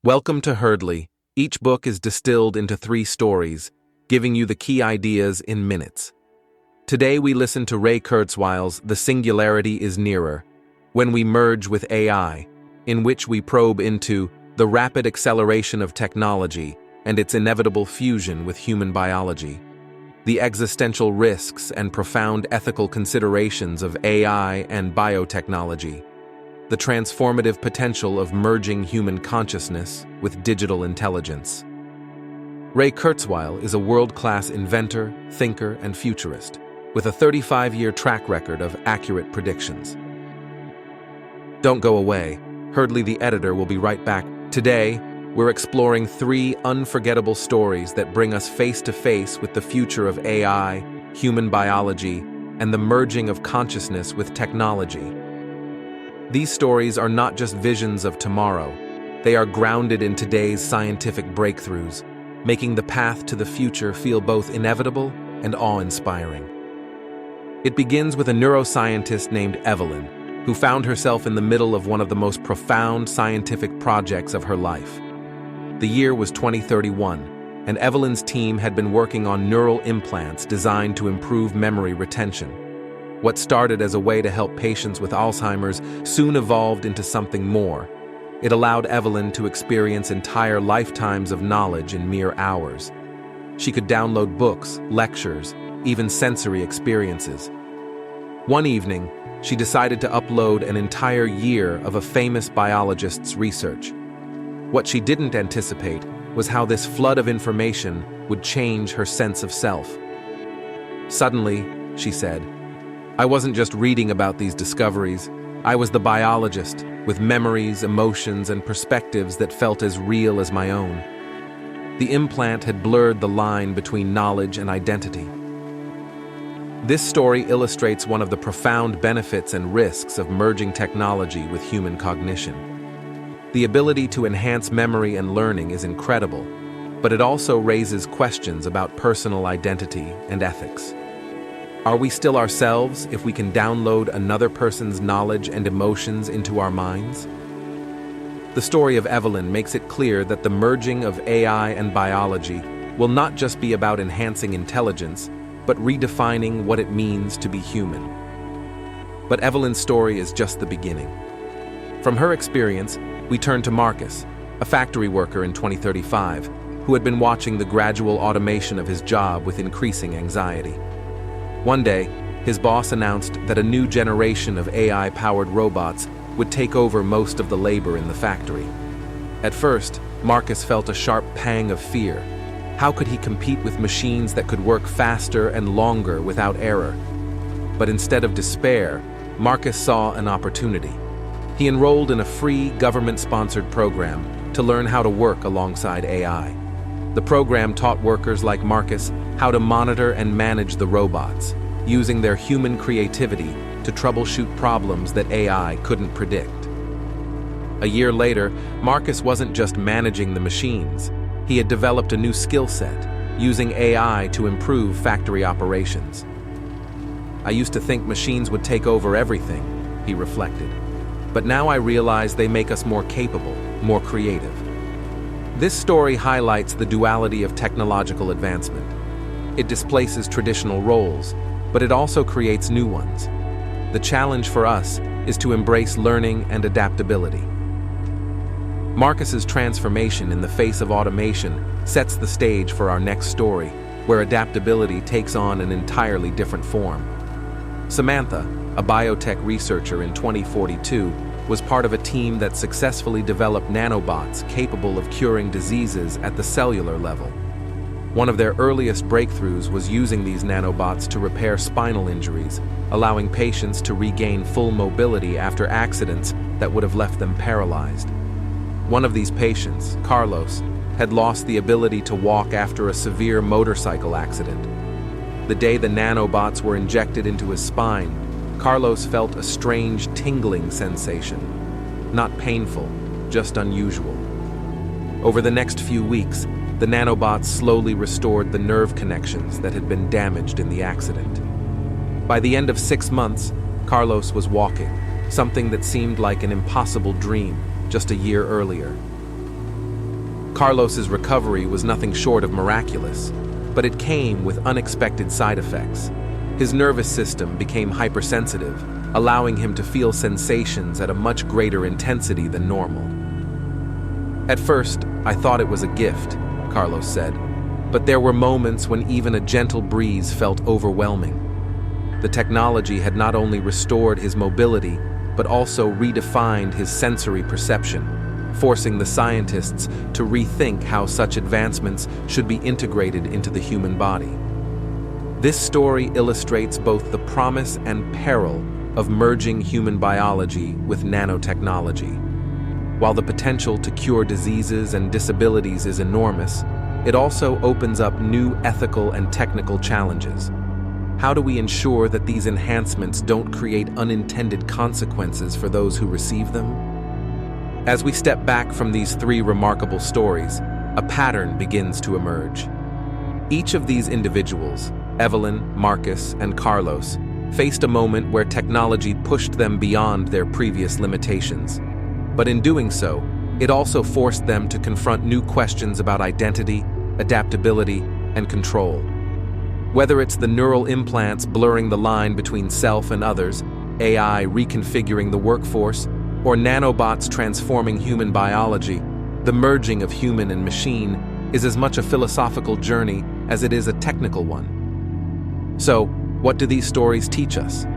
Welcome to Herdley. Each book is distilled into 3 stories, giving you the key ideas in minutes. Today we listen to Ray Kurzweil's The Singularity Is Nearer, When We Merge with AI, in which we probe into the rapid acceleration of technology and its inevitable fusion with human biology, the existential risks and profound ethical considerations of AI and biotechnology, the transformative potential of merging human consciousness with digital intelligence. Ray Kurzweil is a world-class inventor, thinker, and futurist, with a 35-year track record of accurate predictions. Don't go away. Herdley the editor will be right back. Today, we're exploring 3 unforgettable stories that bring us face-to-face with the future of AI, human biology, and the merging of consciousness with technology. These stories are not just visions of tomorrow, they are grounded in today's scientific breakthroughs, making the path to the future feel both inevitable and awe-inspiring. It begins with a neuroscientist named Evelyn, who found herself in the middle of one of the most profound scientific projects of her life. The year was 2031, and Evelyn's team had been working on neural implants designed to improve memory retention. What started as a way to help patients with Alzheimer's soon evolved into something more. It allowed Evelyn to experience entire lifetimes of knowledge in mere hours. She could download books, lectures, even sensory experiences. One evening, she decided to upload an entire year of a famous biologist's research. What she didn't anticipate was how this flood of information would change her sense of self. Suddenly, she said, I wasn't just reading about these discoveries, I was the biologist, with memories, emotions, and perspectives that felt as real as my own. The implant had blurred the line between knowledge and identity. This story illustrates one of the profound benefits and risks of merging technology with human cognition. The ability to enhance memory and learning is incredible, but it also raises questions about personal identity and ethics. Are we still ourselves if we can download another person's knowledge and emotions into our minds? The story of Evelyn makes it clear that the merging of AI and biology will not just be about enhancing intelligence, but redefining what it means to be human. But Evelyn's story is just the beginning. From her experience, we turn to Marcus, a factory worker in 2035, who had been watching the gradual automation of his job with increasing anxiety. One day, his boss announced that a new generation of AI-powered robots would take over most of the labor in the factory. At first, Marcus felt a sharp pang of fear. How could he compete with machines that could work faster and longer without error? But instead of despair, Marcus saw an opportunity. He enrolled in a free, government-sponsored program to learn how to work alongside AI. The program taught workers like Marcus how to monitor and manage the robots, using their human creativity to troubleshoot problems that AI couldn't predict. A year later, Marcus wasn't just managing the machines. He had developed a new skill set, using AI to improve factory operations. I used to think machines would take over everything, he reflected. But now I realize they make us more capable, more creative. This story highlights the duality of technological advancement. It displaces traditional roles, but it also creates new ones. The challenge for us is to embrace learning and adaptability. Marcus's transformation in the face of automation sets the stage for our next story, where adaptability takes on an entirely different form. Samantha, a biotech researcher in 2042, was part of a team that successfully developed nanobots capable of curing diseases at the cellular level. One of their earliest breakthroughs was using these nanobots to repair spinal injuries, allowing patients to regain full mobility after accidents that would have left them paralyzed. One of these patients, Carlos, had lost the ability to walk after a severe motorcycle accident. The day the nanobots were injected into his spine, Carlos felt a strange tingling sensation. Not painful, just unusual. Over the next few weeks, the nanobots slowly restored the nerve connections that had been damaged in the accident. By the end of 6 months, Carlos was walking, something that seemed like an impossible dream just a year earlier. Carlos's recovery was nothing short of miraculous, but it came with unexpected side effects. His nervous system became hypersensitive, allowing him to feel sensations at a much greater intensity than normal. "At first, I thought it was a gift," Carlos said, "but there were moments when even a gentle breeze felt overwhelming." The technology had not only restored his mobility, but also redefined his sensory perception, forcing the scientists to rethink how such advancements should be integrated into the human body. This story illustrates both the promise and peril of merging human biology with nanotechnology. While the potential to cure diseases and disabilities is enormous, it also opens up new ethical and technical challenges. How do we ensure that these enhancements don't create unintended consequences for those who receive them? As we step back from these three remarkable stories, a pattern begins to emerge. Each of these individuals, Evelyn, Marcus, and Carlos, faced a moment where technology pushed them beyond their previous limitations. But in doing so, it also forced them to confront new questions about identity, adaptability, and control. Whether it's the neural implants blurring the line between self and others, AI reconfiguring the workforce, or nanobots transforming human biology, the merging of human and machine is as much a philosophical journey as it is a technical one. So, what do these stories teach us?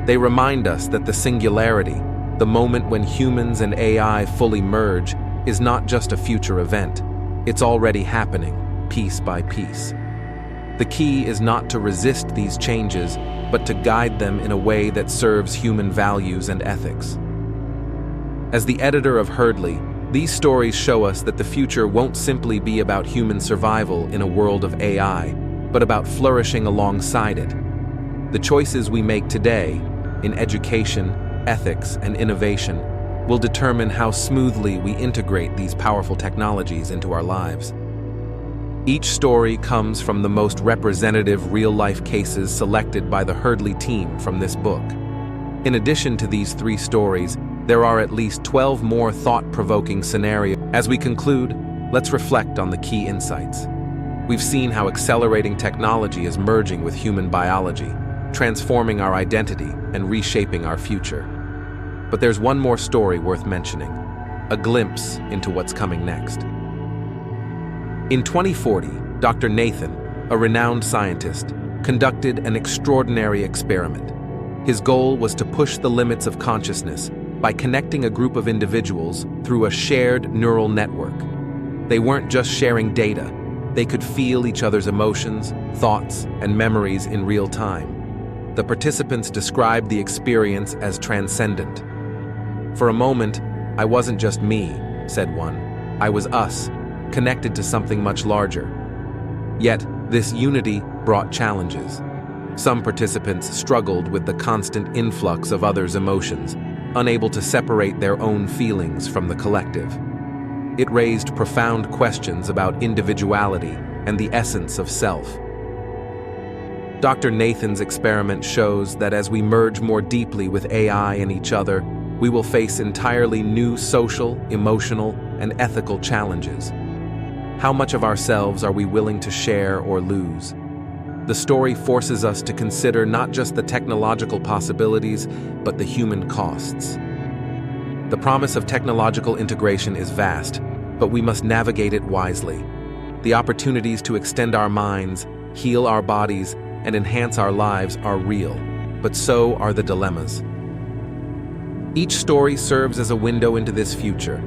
They remind us that the singularity, the moment when humans and AI fully merge, is not just a future event. It's already happening, piece by piece. The key is not to resist these changes, but to guide them in a way that serves human values and ethics. As the editor of Herdley, these stories show us that the future won't simply be about human survival in a world of AI, but about flourishing alongside it. The choices we make today, in education, ethics, and innovation, will determine how smoothly we integrate these powerful technologies into our lives. Each story comes from the most representative real-life cases selected by the Herdley team from this book. In addition to these three stories, there are at least 12 more thought-provoking scenarios. As we conclude, let's reflect on the key insights. We've seen how accelerating technology is merging with human biology, transforming our identity and reshaping our future. But there's one more story worth mentioning, a glimpse into what's coming next. In 2040, Dr. Nathan, a renowned scientist, conducted an extraordinary experiment. His goal was to push the limits of consciousness by connecting a group of individuals through a shared neural network. They weren't just sharing data, they could feel each other's emotions, thoughts, and memories in real time. The participants described the experience as transcendent. "For a moment, I wasn't just me," said one. "I was us, connected to something much larger." Yet, this unity brought challenges. Some participants struggled with the constant influx of others' emotions, unable to separate their own feelings from the collective. It raised profound questions about individuality and the essence of self. Dr. Nathan's experiment shows that as we merge more deeply with AI and each other, we will face entirely new social, emotional, and ethical challenges. How much of ourselves are we willing to share or lose? The story forces us to consider not just the technological possibilities, but the human costs. The promise of technological integration is vast, but we must navigate it wisely. The opportunities to extend our minds, heal our bodies, and enhance our lives are real, but so are the dilemmas. Each story serves as a window into this future,